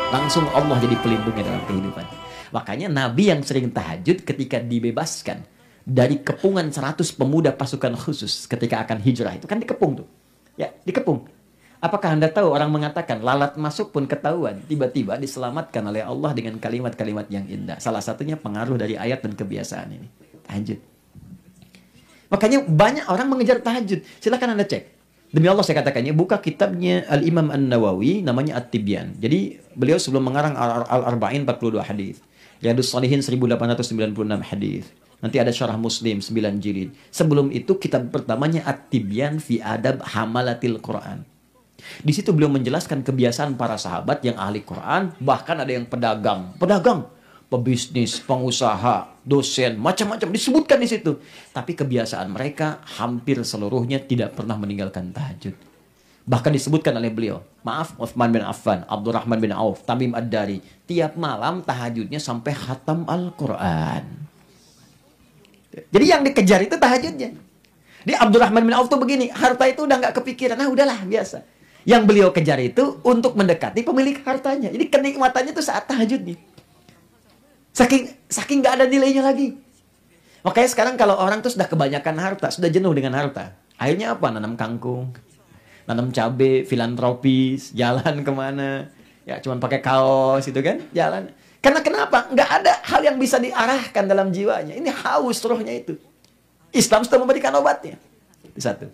Langsung Allah jadi pelindungnya dalam kehidupan. Makanya Nabi yang sering tahajud ketika dibebaskan dari kepungan 100 pemuda pasukan khusus ketika akan hijrah, itu kan dikepung tuh. Ya, dikepung. Apakah Anda tahu orang mengatakan lalat masuk pun ketahuan, tiba-tiba diselamatkan oleh Allah dengan kalimat-kalimat yang indah. Salah satunya pengaruh dari ayat dan kebiasaan ini. Tahajud. Makanya banyak orang mengejar tahajud. Silakan Anda cek. Demi Allah saya katakannya, buka kitabnya Al-Imam An-Nawawi, namanya At-Tibyan. Jadi beliau sebelum mengarang Al-Arba'in 42 hadis. Riyadhus Shalihin 1896 hadis. Nanti ada Syarah Muslim 9 jilid. Sebelum itu kitab pertamanya At-Tibyan fi Adab Hamalatil Quran. Di situ beliau menjelaskan kebiasaan para sahabat yang ahli Quran, bahkan ada yang pedagang, pebisnis, pengusaha, dosen, macam-macam disebutkan di situ. Tapi kebiasaan mereka hampir seluruhnya tidak pernah meninggalkan tahajud. Bahkan disebutkan oleh beliau, maaf, Utsman bin Affan, Abdurrahman bin Auf, Tamim Ad-Dari, tiap malam tahajudnya sampai khatam Al-Quran. Jadi yang dikejar itu tahajudnya. Di Abdurrahman bin Auf tuh begini, harta itu udah nggak kepikiran, nah udahlah biasa. Yang beliau kejar itu untuk mendekati pemilik hartanya. Jadi kenikmatannya itu saat tahajud nih. Saking nggak ada nilainya lagi. Makanya sekarang kalau orang tuh sudah kebanyakan harta, sudah jenuh dengan harta, akhirnya apa? Nanam kangkung, nanam cabai, filantropis, jalan kemana? Ya cuman pakai kaos itu kan, jalan. Karena kenapa? Nggak ada hal yang bisa diarahkan dalam jiwanya. Ini haus rohnya itu. Islam sudah memberikan obatnya. Itu satu.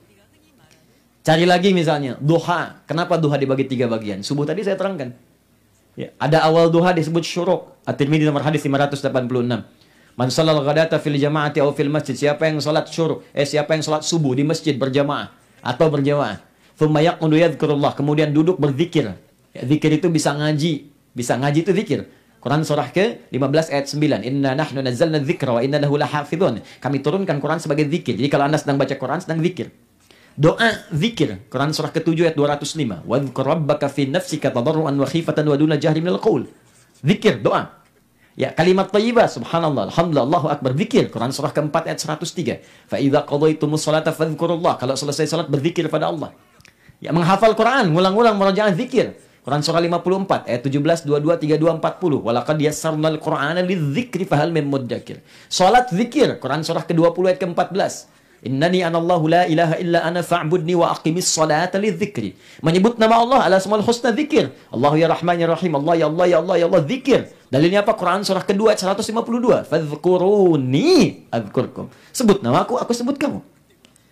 Cari lagi misalnya, duha. Kenapa duha dibagi 3 bagian? Subuh tadi saya terangkan. Ya, ada awal duha disebut syuruk. At-Tirmidzi nomor hadis 586. Man shalal ghadata fil jama'ati aw fil masjid. Siapa yang salat syuruk, siapa yang salat subuh di masjid berjamaah atau berjamaah. Tsumma yaqudu yadhkurullah, kemudian duduk berzikir. Ya, zikir itu bisa ngaji. Bisa ngaji itu zikir. Quran surah ke-15 ayat 9. Inna nahnu nazzalna dzikra wa inna lahu lahafizun. Kami turunkan Quran sebagai zikir. Jadi kalau Anda sedang baca Quran, sedang zikir. Doa zikir, Quran surah ke-7 ayat 205. Wadhkur rabbaka fi nafsika tadarruan wa khifatan wa duna jahri minal qaul. Zikir, doa. Ya, kalimat thayyibah, subhanallah, alhamdulillah, Allahu akbar, zikir. Quran surah ke-4 ayat 103. Fa idza qadaytumus salata fadhkurullah. Kalau selesai salat berzikir pada Allah. Ya, menghafal Quran, ngulang-ulang merajaah zikir. Quran surah 54 ayat 17, 22, 32, 40. Walaqad yassarnal Qur'ana lidzikri fahal min mudzakir. Salat zikir, Quran surah ke-20 ayat ke-14. Innani anallahu la ilaha illa ana fa'budni wa aqimis salata lidzikri. Menyebut nama Allah ala asmaul husna zikir. Allahu ya Rahman ya Rahim. Allah ya Allah ya Allah ya Allah zikir. Dalilnya apa? Quran surah kedua ayat 152. Fadhkuruni adzkurkum. Sebut nama aku sebut kamu.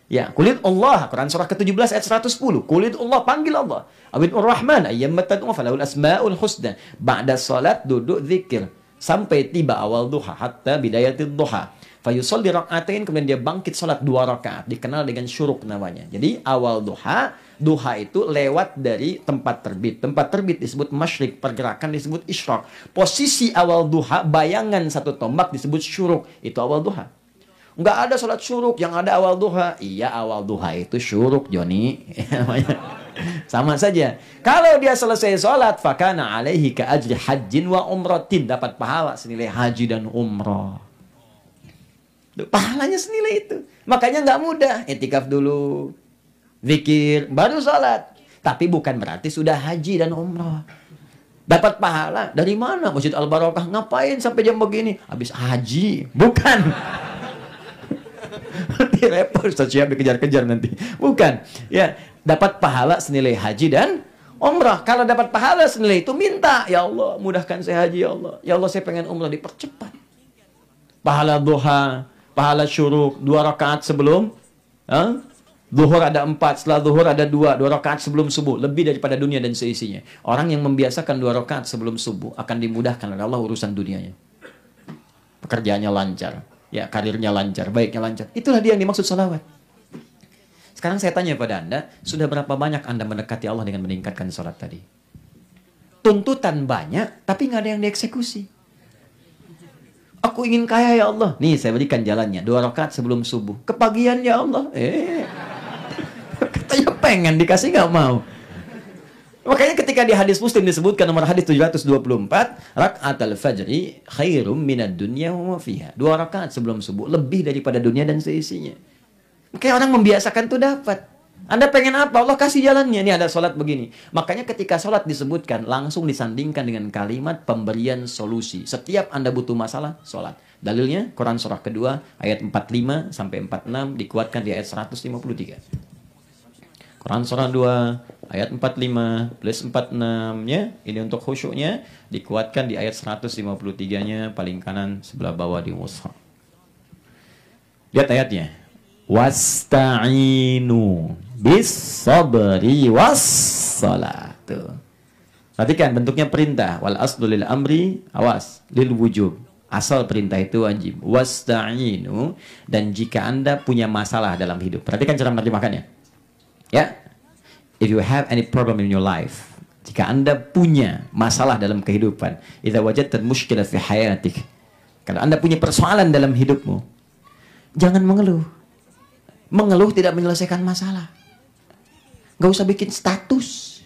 Ya, kulid Allah, Quran surah ke-17 ayat 110. Kulid Allah, panggil Allah. Awidur Rahman ayyamma tad'u falahul asmaul husna. Ba'da salat duduk zikir sampai tiba awal duha hatta bidayatid duha. Fayusolli rak'atain, kemudian dia bangkit salat 2 rakaat, dikenal dengan syuruk namanya. Jadi awal duha itu lewat dari tempat terbit. Tempat terbit disebut masyrik, pergerakan disebut isyraq. Posisi awal duha, bayangan satu tombak disebut syuruk. Itu awal duha. Nggak ada salat syuruk, yang ada awal duha. Iya, awal duha itu syuruk, Joni. Sama saja. Kalau dia selesai salat, fakana alaihi ka ajri hajjin wa umratin, dapat pahala senilai haji dan umrah. Pahalanya senilai itu. Makanya nggak mudah. I'tikaf dulu, zikir, baru salat. Tapi bukan berarti sudah haji dan umrah. Dapat pahala dari mana? Masjid Al-Barakah. Ngapain sampai jam begini? Habis haji. Bukan. Nanti repot, siap dikejar-kejar nanti. Bukan. Ya, dapat pahala senilai haji dan umrah. Kalau dapat pahala senilai itu, minta, ya Allah, mudahkan saya haji, ya Allah. Ya Allah, saya pengen umrah, dipercepat. Pahala duha, pahala syuruk, 2 rakaat sebelum zuhur ada 4, setelah zuhur ada 2 rakaat sebelum subuh, lebih daripada dunia dan seisinya. Orang yang membiasakan 2 rakaat sebelum subuh akan dimudahkan oleh Allah urusan dunianya. Pekerjaannya lancar, ya, karirnya lancar, baiknya lancar. Itulah dia yang dimaksud salawat. Sekarang saya tanya pada Anda, sudah berapa banyak Anda mendekati Allah dengan meningkatkan salat tadi? Tuntutan banyak, tapi nggak ada yang dieksekusi. Aku ingin kaya ya Allah. Nih saya berikan jalannya. 2 rakaat sebelum subuh. Kepagian ya Allah. Katanya pengen dikasih nggak mau. Makanya ketika di hadis Muslim disebutkan nomor hadis 724. Rak'at al-fajri khairum minad dunya wa fiha. 2 rakaat sebelum subuh. Lebih daripada dunia dan seisinya. Makanya orang membiasakan itu dapat. Anda pengen apa? Allah kasih jalannya. Ini ada sholat begini. Makanya ketika sholat disebutkan, langsung disandingkan dengan kalimat pemberian solusi. Setiap Anda butuh masalah, sholat. Dalilnya, Quran surah kedua, ayat 45 sampai 46, dikuatkan di ayat 153. Quran surah 2, ayat 45 plus 46-nya, ini untuk khusyuknya, dikuatkan di ayat 153-nya, paling kanan sebelah bawah di mushaf. Lihat ayatnya. Wasta'inu bis sabri wassalat. Perhatikan bentuknya perintah. Wal aslu lil amri, awas, lil wujub. Asal perintah itu wajib. Wasta'inu, dan jika Anda punya masalah dalam hidup. Perhatikan cara menerjemahkannya. Ya. If you have any problem in your life, jika Anda punya masalah dalam kehidupan, idza wajadta mushkilah fi hayatik. Kalau Anda punya persoalan dalam hidupmu, jangan mengeluh. Mengeluh tidak menyelesaikan masalah. Gak usah bikin status.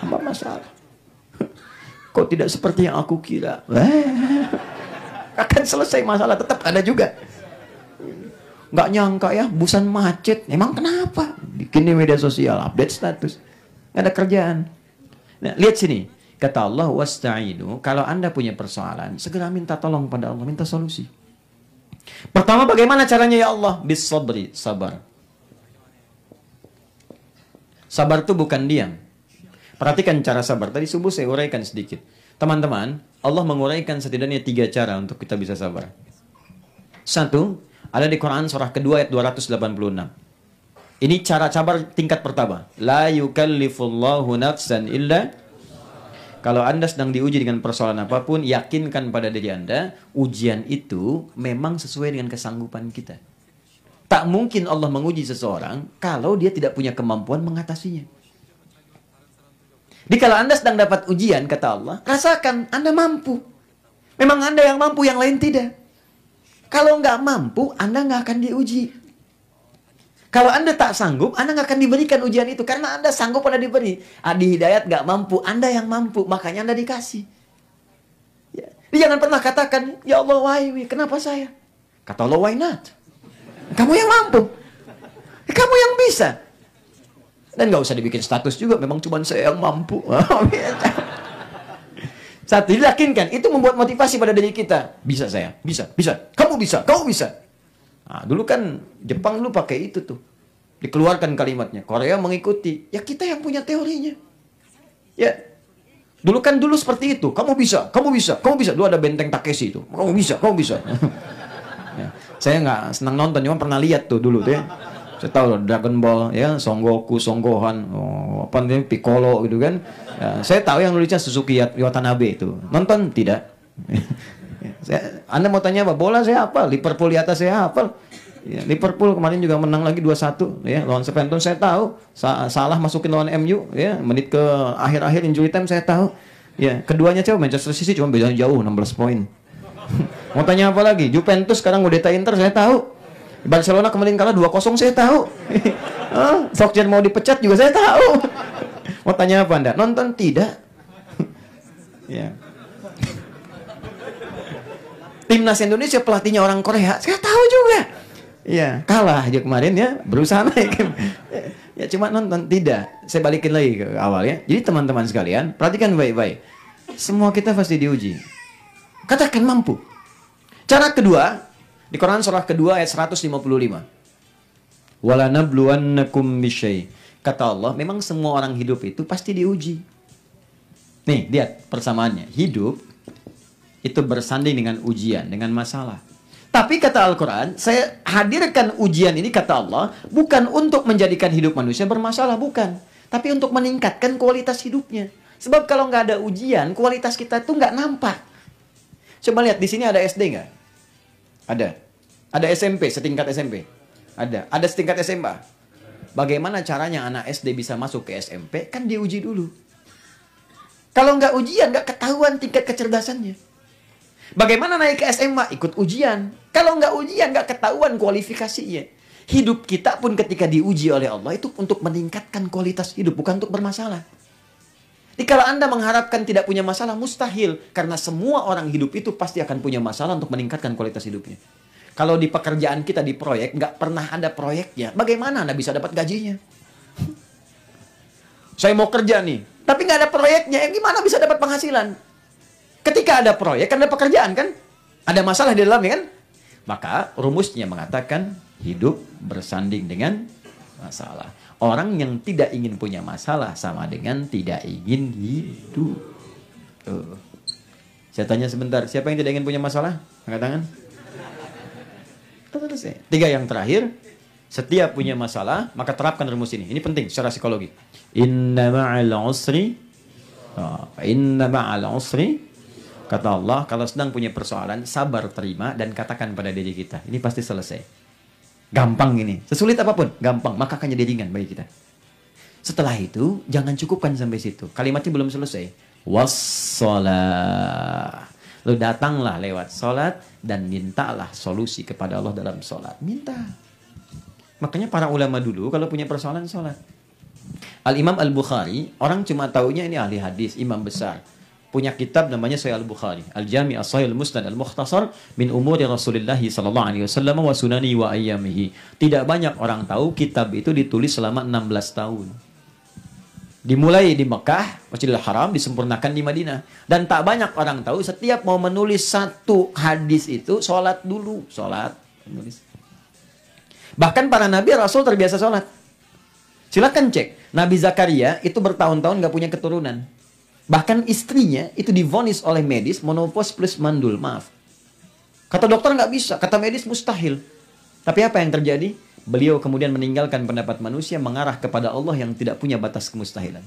Apa masalah? Kok tidak seperti yang aku kira? Akan selesai masalah, tetap ada juga. Gak nyangka ya, busan macet. Emang kenapa? Bikin di media sosial, update status. Gak ada kerjaan. Nah, lihat sini. Kata Allah, wasta'inu. Kalau Anda punya persoalan, segera minta tolong pada Allah, minta solusi. Pertama, bagaimana caranya ya Allah? Bis sabri, sabar. Sabar itu bukan diam. Perhatikan cara sabar. Tadi subuh saya uraikan sedikit. Teman-teman, Allah menguraikan setidaknya 3 cara untuk kita bisa sabar. 1, ada di Quran surah kedua ayat 286. Ini cara sabar tingkat pertama. La yukallifullahu nafsan illa. Kalau Anda sedang diuji dengan persoalan apapun, yakinkan pada diri Anda, ujian itu memang sesuai dengan kesanggupan kita. Tak mungkin Allah menguji seseorang kalau dia tidak punya kemampuan mengatasinya. Jadi kalau Anda sedang dapat ujian, kata Allah, rasakan Anda mampu. Memang Anda yang mampu, yang lain tidak. Kalau nggak mampu, Anda nggak akan diuji. Kalau Anda tak sanggup, Anda nggak akan diberikan ujian itu. Karena Anda sanggup, Anda diberi. Adi Hidayat nggak mampu, Anda yang mampu. Makanya Anda dikasih. Ya. Jangan pernah katakan, ya Allah, why me? Kenapa saya? Kata Allah, why not? Kamu yang mampu. Kamu yang bisa. Dan nggak usah dibikin status juga. Memang cuma saya yang mampu. Satu, yakinkan. Itu membuat motivasi pada diri kita. Bisa saya. Bisa. Bisa. Kamu bisa. Kamu bisa. Nah, dulu kan Jepang dulu pakai itu tuh. Dikeluarkan kalimatnya. Korea mengikuti. Ya kita yang punya teorinya. Ya. Dulu seperti itu. Kamu bisa, kamu bisa, kamu bisa. Dulu ada benteng Takeshi itu. Kamu bisa, kamu bisa. Ya. Saya nggak senang nonton, cuma pernah lihat tuh dulu tuh ya. Saya tahu loh, Dragon Ball, ya, Son Goku, Son Gohan, apa namanya, Piccolo gitu kan. Ya, saya tahu yang nulisnya Suzuki Watanabe itu. Nonton tidak? Anda mau tanya apa? Bola saya hafal, Liverpool di atas saya hafal. Ya, Liverpool kemarin juga menang lagi 2-1 ya, lawan Southampton saya tahu. Salah masukin lawan MU ya, menit ke akhir-akhir injury time saya tahu. Ya, keduanya coba Manchester City cuma beda jauh 16 poin. Mau tanya apa lagi? Juventus sekarang udah Inter saya tahu. Barcelona kemarin kalah 2-0 saya tahu. Solskjaer mau dipecat juga saya tahu. Mau tanya apa Anda? Nonton tidak? Ya. Timnas Indonesia pelatihnya orang Korea, saya tahu juga. Ya, kalah aja kemarin ya, berusaha naik. Ya cuma nonton, tidak. Saya balikin lagi ke awal ya. Jadi teman-teman sekalian, perhatikan baik-baik. Semua kita pasti diuji. Katakan mampu. Cara kedua, di Quran surah kedua ayat 155. Wala nabluwannakum bisyai. Kata Allah, memang semua orang hidup itu pasti diuji. Nih, lihat persamaannya. Hidup itu bersanding dengan ujian, dengan masalah. Tapi kata Al-Quran, saya hadirkan ujian ini, kata Allah, bukan untuk menjadikan hidup manusia bermasalah, bukan. Tapi untuk meningkatkan kualitas hidupnya. Sebab kalau nggak ada ujian, kualitas kita tuh nggak nampak. Coba lihat, di sini ada SD nggak? Ada. Ada SMP, setingkat SMP? Ada. Ada setingkat SMA? Bagaimana caranya anak SD bisa masuk ke SMP? Kan diuji dulu. Kalau nggak ujian, nggak ketahuan tingkat kecerdasannya. Bagaimana naik ke SMA? Ikut ujian. Kalau nggak ujian, nggak ketahuan kualifikasinya. Hidup kita pun ketika diuji oleh Allah itu untuk meningkatkan kualitas hidup, bukan untuk bermasalah. Jadi kalau Anda mengharapkan tidak punya masalah, mustahil. Karena semua orang hidup itu pasti akan punya masalah untuk meningkatkan kualitas hidupnya. Kalau di pekerjaan kita di proyek, nggak pernah ada proyeknya. Bagaimana Anda bisa dapat gajinya? Saya mau kerja nih, tapi nggak ada proyeknya. Gimana bisa dapat penghasilan? Ketika ada proyek, kan ada pekerjaan kan? Ada masalah di dalamnya kan? Maka rumusnya mengatakan hidup bersanding dengan masalah. Orang yang tidak ingin punya masalah sama dengan tidak ingin hidup. Saya tanya sebentar, siapa yang tidak ingin punya masalah? Angkat tangan. Selesai. 3 yang terakhir, setiap punya masalah, maka terapkan rumus ini. Ini penting secara psikologi. Inna ma'al usri, inna ma'al usri, kata Allah, kalau sedang punya persoalan, sabar terima dan katakan pada diri kita, ini pasti selesai. Gampang ini. Sesulit apapun, gampang. Maka akan jadi ringan bagi kita. Setelah itu, jangan cukupkan sampai situ. Kalimatnya belum selesai. Wassalah. Lu datanglah lewat sholat dan mintalah solusi kepada Allah dalam sholat. Minta. Makanya para ulama dulu kalau punya persoalan sholat. Al-Imam Al-Bukhari, orang cuma taunya ini ahli hadis, imam besar. Punya kitab namanya Sahih Al-Bukhari, Al-Jami' As-Sahih Al-Musnad Al-Mukhtasar min umuri Rasulullah sallallahu alaihi wasallam wa sunani wa ayyamihi. Tidak banyak orang tahu kitab itu ditulis selama 16 tahun. Dimulai di Mekah, Masjidil Haram, disempurnakan di Madinah. Dan tak banyak orang tahu setiap mau menulis satu hadis itu sholat dulu, sholat menulis. Bahkan para nabi rasul terbiasa sholat. Silakan cek, Nabi Zakaria itu bertahun-tahun nggak punya keturunan. Bahkan istrinya itu divonis oleh medis menopause plus mandul, maaf. Kata dokter nggak bisa, kata medis mustahil. Tapi apa yang terjadi? Beliau kemudian meninggalkan pendapat manusia mengarah kepada Allah yang tidak punya batas kemustahilan.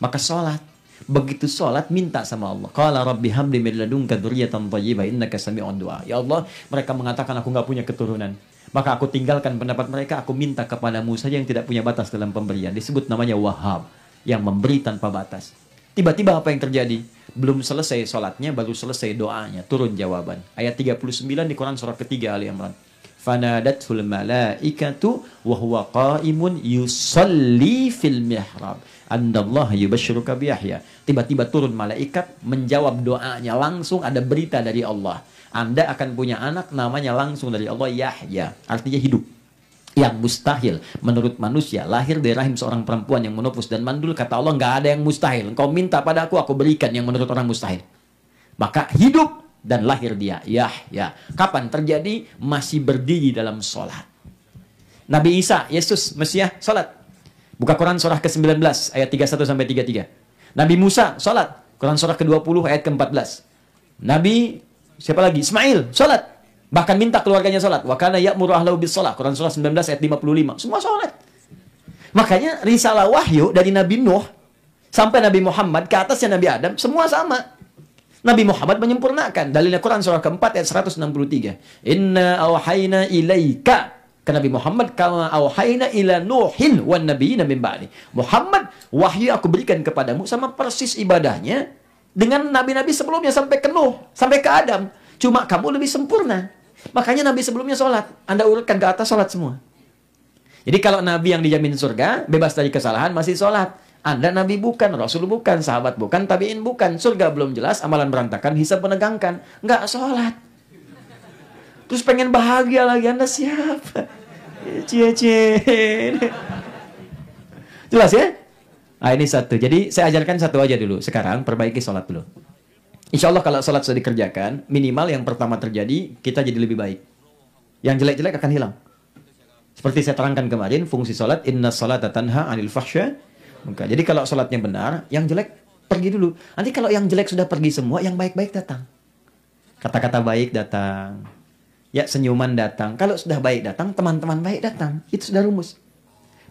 Maka sholat. Begitu sholat, minta sama Allah. Qala rabbi habli min ladunka dzurriyyatan thayyibah innaka sami'ud du'a. Ya Allah, mereka mengatakan aku nggak punya keturunan. Maka aku tinggalkan pendapat mereka, aku minta kepadamu saja yang tidak punya batas dalam pemberian. Disebut namanya Wahhab, yang memberi tanpa batas. Tiba-tiba apa yang terjadi? Belum selesai sholatnya, baru selesai doanya. Turun jawaban. Ayat 39 di Quran surah ketiga Ali Imran. Fanadatul malaikatu wa huwa qa'imun yusalli fil mihrab. Andallah yubashshiruka bi Yahya. Tiba-tiba turun malaikat menjawab doanya. Langsung ada berita dari Allah. Anda akan punya anak namanya langsung dari Allah Yahya. Artinya hidup. Yang mustahil menurut manusia lahir dari rahim seorang perempuan yang menopause dan mandul, kata Allah nggak ada yang mustahil. Engkau minta pada aku berikan yang menurut orang mustahil. Maka hidup dan lahir dia Yahya. Kapan terjadi? Masih berdiri dalam sholat. Nabi Isa, Yesus, Mesias, sholat. Buka Quran surah ke-19 ayat 31 sampai 33. Nabi Musa, sholat. Quran surah ke-20 ayat ke-14. Nabi siapa lagi? Ismail, sholat. Bahkan minta keluarganya sholat. Wa kana ya'muru ahlahu bis shalah. Quran surah 19 ayat 55. Semua sholat. Makanya risalah wahyu dari Nabi Nuh sampai Nabi Muhammad ke atasnya Nabi Adam semua sama. Nabi Muhammad menyempurnakan. Dalilnya Quran surah keempat ayat 163. Inna awhayna ilaika. Ke Nabi Muhammad kama awhayna ila Nuhin wan nabiyina min ba'di. Muhammad, wahyu aku berikan kepadamu sama persis ibadahnya dengan nabi-nabi sebelumnya sampai ke Nuh, sampai ke Adam. Cuma kamu lebih sempurna. Makanya Nabi sebelumnya sholat. Anda urutkan ke atas sholat semua. Jadi kalau Nabi yang dijamin surga, bebas dari kesalahan, masih sholat. Anda Nabi bukan, Rasul bukan, sahabat bukan, tabi'in bukan. Surga belum jelas, amalan berantakan, hisab menegangkan. Nggak sholat. Terus pengen bahagia lagi, Anda siapa? Cie-cie. Jelas ya? Nah ini satu. Jadi saya ajarkan satu aja dulu. Sekarang perbaiki sholat dulu. Insya Allah kalau sholat sudah dikerjakan, minimal yang pertama terjadi, kita jadi lebih baik. Yang jelek-jelek akan hilang. Seperti saya terangkan kemarin, fungsi sholat, inna sholata tanha anil fahsya. Jadi kalau sholatnya benar, yang jelek pergi dulu. Nanti kalau yang jelek sudah pergi semua, yang baik-baik datang. Kata-kata baik datang. Ya, senyuman datang. Kalau sudah baik datang, teman-teman baik datang. Itu sudah rumus.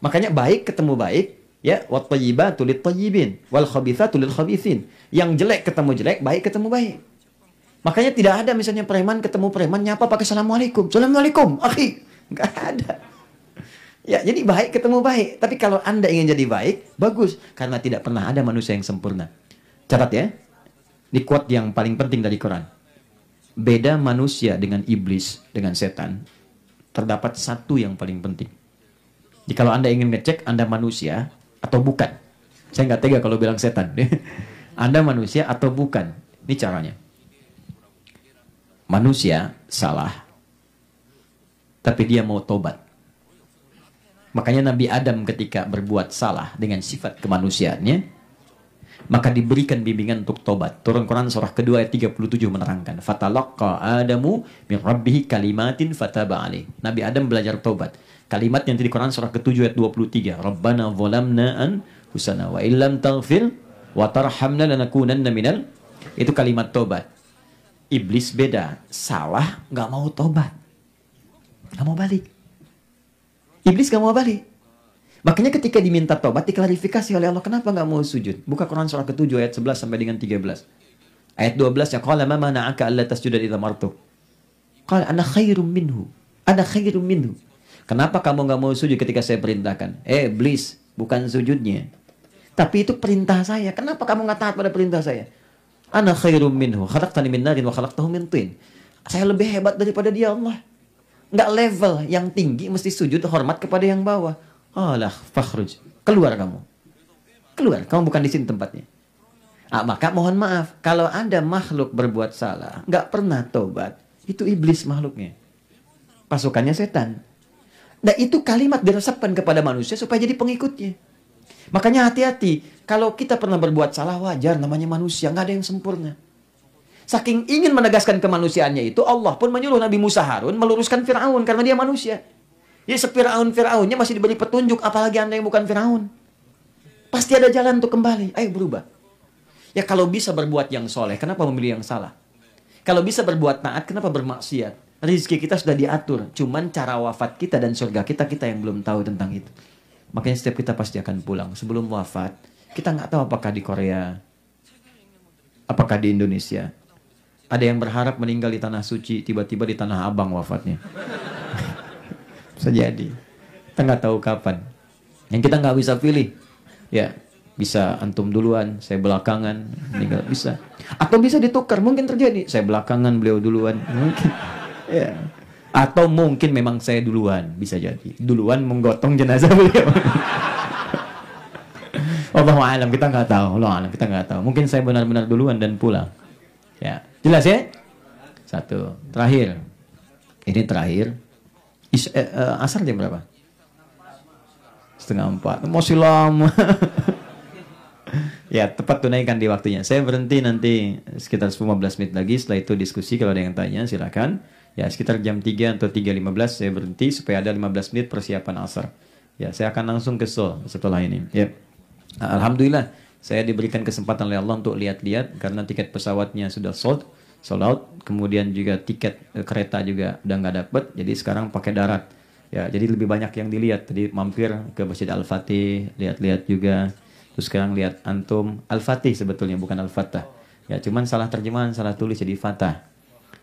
Makanya baik ketemu baik. Ya, wat thayyibatu lit thayyibin wal khabithatu lil khabithin. Yang jelek ketemu jelek, baik ketemu baik. Makanya tidak ada misalnya preman ketemu preman nyapa pakai assalamualaikum. Assalamualaikum, akhi. Enggak ada. Ya, jadi baik ketemu baik. Tapi kalau Anda ingin jadi baik, bagus, karena tidak pernah ada manusia yang sempurna. Catat ya. Ini quote yang paling penting dari Quran. Beda manusia dengan iblis, dengan setan, terdapat satu yang paling penting. Jadi kalau Anda ingin ngecek Anda manusia atau bukan. Saya nggak tega kalau bilang setan. Anda manusia atau bukan. Ini caranya. Manusia salah. tapi dia mau tobat. Makanya Nabi Adam ketika berbuat salah dengan sifat kemanusiaannya, maka diberikan bimbingan untuk tobat. Turun Quran surah kedua ayat 37 menerangkan, fatalaqqa Adamu min rabbihi kalimatin fataba alaih. Nabi Adam belajar tobat. Kalimat yang di Quran surah ke-7 ayat 23, Rabbana zalamna anfusana wa illam taghfir wa tarhamna lanakunanna minal. Itu kalimat tobat. Iblis beda, salah nggak mau tobat, nggak mau balik. Iblis gak mau balik. Makanya ketika diminta tobat, diklarifikasi oleh Allah, kenapa gak mau sujud? Buka Quran surah ke-7 ayat 11 sampai dengan 13. Ayat 12 ya, qala ma mana'aka alla tasjuda idza martu. Qala ana khairum minhu. Ana khairum minhu. Kenapa kamu gak mau sujud ketika saya perintahkan? Iblis, bukan sujudnya. Tapi itu perintah saya. Kenapa kamu gak taat pada perintah saya? Ana khairum minhu. Khalaqtani min narin wa khalaqtahu min tin. Saya lebih hebat daripada dia, Allah. Nggak level yang tinggi mesti sujud hormat kepada yang bawah. Alah, fakhruj. Keluar kamu. Keluar, kamu bukan di sini tempatnya. Maka mohon maaf, kalau ada makhluk berbuat salah, nggak pernah tobat, itu iblis makhluknya. Pasukannya setan. Nah, itu kalimat diresapkan kepada manusia supaya jadi pengikutnya. Makanya hati-hati, kalau kita pernah berbuat salah, wajar, namanya manusia, nggak ada yang sempurna. Saking ingin menegaskan kemanusiaannya itu, Allah pun menyuruh Nabi Musa Harun meluruskan Fir'aun karena dia manusia. Jadi Fir'aunnya masih diberi petunjuk, apalagi Anda yang bukan Fir'aun. Pasti ada jalan untuk kembali. Ayo berubah. Ya kalau bisa berbuat yang soleh, kenapa memilih yang salah? Kalau bisa berbuat taat, kenapa bermaksiat? Rizki kita sudah diatur. Cuman cara wafat kita dan surga kita yang belum tahu tentang itu. Makanya setiap kita pasti akan pulang. Sebelum wafat, kita nggak tahu apakah di Korea, apakah di Indonesia. Ada yang berharap meninggal di tanah suci, tiba-tiba di tanah abang wafatnya. Bisa jadi. Kita nggak tahu kapan. Yang kita nggak bisa pilih. Ya, bisa antum duluan, saya belakangan, meninggal bisa. Atau bisa ditukar, mungkin terjadi. Saya belakangan, beliau duluan. Mungkin. Ya. Atau mungkin memang saya duluan, bisa jadi. Duluan menggotong jenazah beliau. Allahu a'lam, kita nggak tahu. Allahu a'lam, kita nggak tahu. Mungkin saya benar-benar duluan dan pulang. Ya, jelas ya? Satu. Terakhir. Ini terakhir. Asar jam berapa? 3:30. Masih lama. Ya, tepat tunaikan di waktunya. Saya berhenti nanti sekitar 15 menit lagi. Setelah itu diskusi, kalau ada yang tanya silakan. Ya, sekitar jam 3 atau 3:15 saya berhenti supaya ada 15 menit persiapan asar. Ya, saya akan langsung ke Seoul setelah ini. Ya. Alhamdulillah, saya diberikan kesempatan oleh Allah untuk lihat-lihat karena tiket pesawatnya sudah sold out, kemudian juga tiket kereta juga udah nggak dapet, jadi sekarang pakai darat. Ya, jadi lebih banyak yang dilihat. Tadi mampir ke Masjid Al-Fatih, lihat-lihat juga. Terus sekarang lihat antum Al-Fatih sebetulnya bukan Al-Fatah. Ya, cuman salah terjemahan, salah tulis jadi Fatah.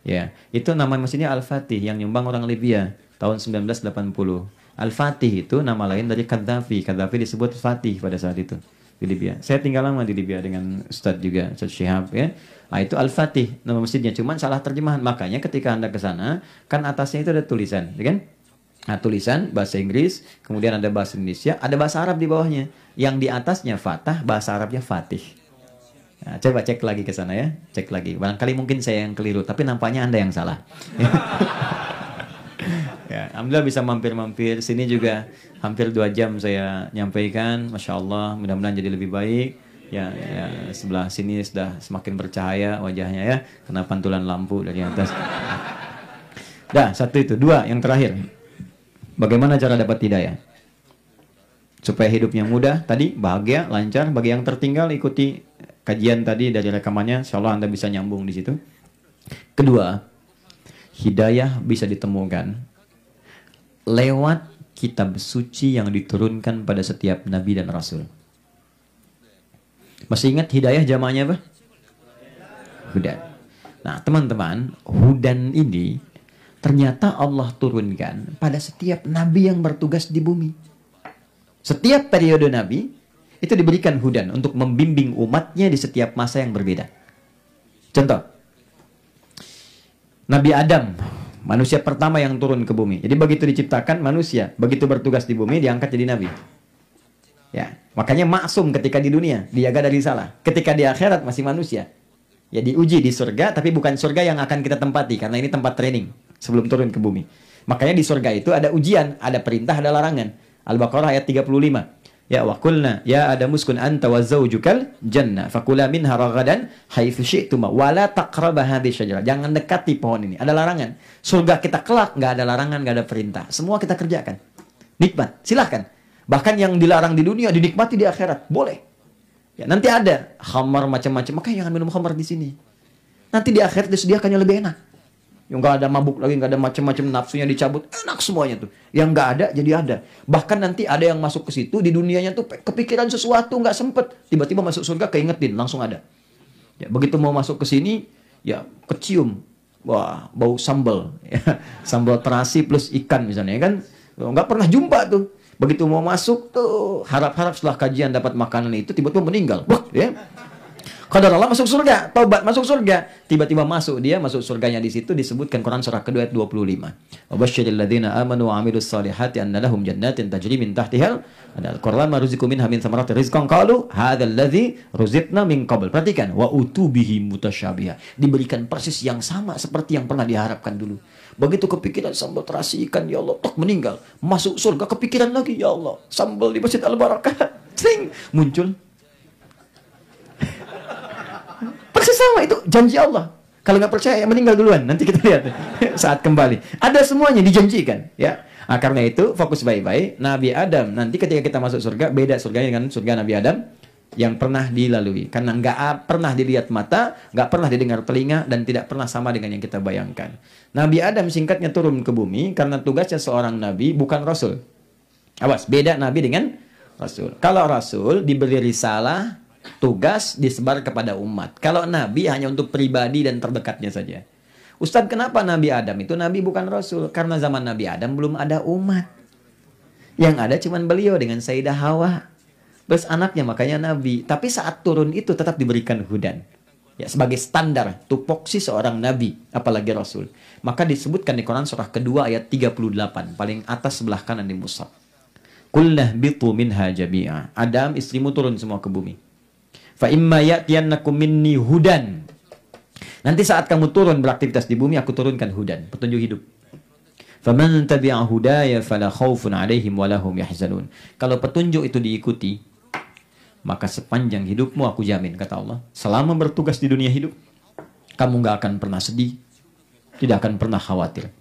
Ya, itu nama masjidnya Al-Fatih yang nyumbang orang Libya tahun 1980. Al-Fatih itu nama lain dari Qaddafi. Qaddafi disebut Fatih pada saat itu di Libya. Saya tinggal lama di Libya dengan Ustadz juga, Ustadz Syihab ya. Nah, itu Al-Fatih nama masjidnya, cuman salah terjemahan. Makanya ketika Anda ke sana, kan atasnya itu ada tulisan, ya kan? Nah, tulisan bahasa Inggris, kemudian ada bahasa Indonesia, ada bahasa Arab di bawahnya. Yang di atasnya Fatah, bahasa Arabnya Fatih. Nah, coba cek lagi ke sana ya, cek lagi. Barangkali mungkin saya yang keliru, tapi nampaknya Anda yang salah. Ya, alhamdulillah bisa mampir-mampir. Sini juga hampir 2 jam saya nyampaikan. Masya Allah, mudah-mudahan jadi lebih baik. Ya, sebelah sini sudah semakin bercahaya wajahnya ya, karena pantulan lampu dari atas. Dah, satu itu. 2, yang terakhir. Bagaimana cara dapat hidayah? Supaya hidupnya mudah, tadi bahagia, lancar. Bagi yang tertinggal, ikuti kajian tadi dari rekamannya. Insya Allah Anda bisa nyambung di situ. Kedua, hidayah bisa ditemukan lewat kitab suci yang diturunkan pada setiap nabi dan rasul. Masih ingat hidayah jamaknya apa? Hudan. Nah, teman-teman, hudan ini ternyata Allah turunkan pada setiap nabi yang bertugas di bumi. Setiap periode nabi itu diberikan hudan untuk membimbing umatnya di setiap masa yang berbeda. Contoh, Nabi Adam, manusia pertama yang turun ke bumi. Jadi begitu diciptakan manusia, begitu bertugas di bumi diangkat jadi nabi. Ya, makanya maksum ketika di dunia, dijaga dari salah. Ketika di akhirat masih manusia. Ya diuji di surga, tapi bukan surga yang akan kita tempati karena ini tempat training sebelum turun ke bumi. Makanya di surga itu ada ujian, ada perintah, ada larangan. Al-Baqarah ayat 35. Ya wa qulna ya Adamu uskun anta wa zawjukal jannah fakula minha ragadan haitsu syi'tuma wa la taqrabu hadhihi syajarah. Jangan dekati pohon ini. Ada larangan. Surga kita kelak nggak ada larangan, nggak ada perintah. Semua kita kerjakan. Nikmat. Silahkan. Bahkan yang dilarang di dunia dinikmati di akhirat. Boleh. Ya, nanti ada khamar macam-macam. Makanya jangan minum khamar di sini. Nanti di akhirat disediakannya lebih enak. Yang nggak ada mabuk lagi, nggak ada macam-macam, nafsunya dicabut, enak semuanya tuh. Yang nggak ada jadi ada. Bahkan nanti ada yang masuk ke situ di dunianya tuh kepikiran sesuatu nggak sempet, tiba-tiba masuk surga keingetin langsung ada. Ya, begitu mau masuk ke sini, ya kecium, wah bau sambal, ya, sambal terasi plus ikan misalnya kan, nggak pernah jumpa tuh. Begitu mau masuk tuh harap-harap setelah kajian dapat makanan itu tiba-tiba meninggal, wah ya. Qadar Allah masuk surga, taubat masuk surga. Tiba-tiba masuk dia, masuk surganya di situ disebutkan Quran surah kedua ayat 25. Wa basyiril ladzina amanu wa 'amilus solihati anna lahum jannatin tajri min tahtihal al-qur'an ma ruziqu minha min thamarati rizqan qalu hadzal ladzi ruziqna min qabl. Perhatikan wa utubihi mutasyabiha. Diberikan persis yang sama seperti yang pernah diharapkan dulu. Begitu kepikiran sambal terasi ikan, ya Allah, tok meninggal. Masuk surga kepikiran lagi, ya Allah, sambal di Masjid Al-Barakah. Sing muncul. Persis sama, itu janji Allah. Kalau nggak percaya ya meninggal duluan. Nanti kita lihat saat kembali. Ada semuanya dijanjikan, ya. Nah, karena itu fokus baik-baik. Nabi Adam nanti ketika kita masuk surga beda surganya dengan surga Nabi Adam yang pernah dilalui. Karena nggak pernah dilihat mata, nggak pernah didengar telinga, dan tidak pernah sama dengan yang kita bayangkan. Nabi Adam singkatnya turun ke bumi karena tugasnya seorang nabi, bukan rasul. Awas, beda nabi dengan rasul. Kalau rasul diberi risalah, tugas disebar kepada umat. Kalau nabi hanya untuk pribadi dan terdekatnya saja. Ustadz, kenapa Nabi Adam itu nabi bukan rasul? Karena zaman Nabi Adam belum ada umat. Yang ada cuma beliau dengan Sayyidah Hawa. Terus anaknya, makanya nabi. Tapi saat turun itu tetap diberikan hudan. Ya, sebagai standar tupoksi seorang nabi, apalagi rasul. Maka disebutkan di Quran surah kedua ayat 38, paling atas sebelah kanan di mushaf. Qulna bitu minha jami'a. Adam, istrimu turun semua ke bumi. Fa imma ya'tiyannakum minni hudan. Nanti saat kamu turun beraktivitas di bumi, aku turunkan hudan, petunjuk hidup. Faman tabi'a hudaya fala khaufun 'alaihim wa lahum yahzanun. Kalau petunjuk itu diikuti, maka sepanjang hidupmu aku jamin, kata Allah, selama bertugas di dunia hidup, kamu nggak akan pernah sedih, tidak akan pernah khawatir.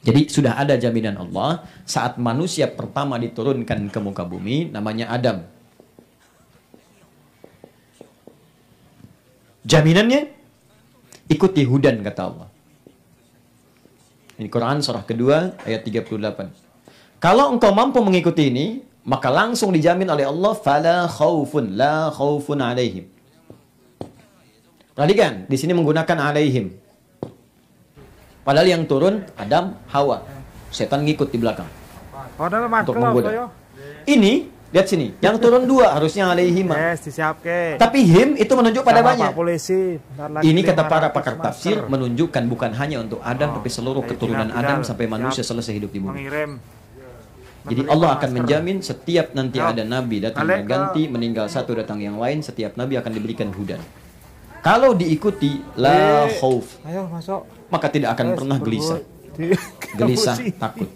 Jadi sudah ada jaminan Allah saat manusia pertama diturunkan ke muka bumi, namanya Adam. Jaminannya ikuti hudan, kata Allah. Ini Quran surah kedua ayat 38. Kalau engkau mampu mengikuti ini, maka langsung dijamin oleh Allah, fala khaufun, la khaufun alaihim. Perhatikan, di sini menggunakan alaihim. Padahal yang turun Adam, Hawa. Setan ngikut di belakang untuk menggoda. Ini lihat sini, yang turun dua harusnya alaihim. Tapi him itu menunjuk pada banyak. Ini kata para pakar tafsir menunjukkan bukan hanya untuk Adam, tapi seluruh keturunan Adam sampai manusia selesai hidup di bumi. Jadi Allah akan menjamin setiap nanti ada nabi datang berganti, meninggal satu datang yang lain, setiap nabi akan diberikan hudan. Kalau diikuti la khauf, maka tidak akan pernah gelisah, takut.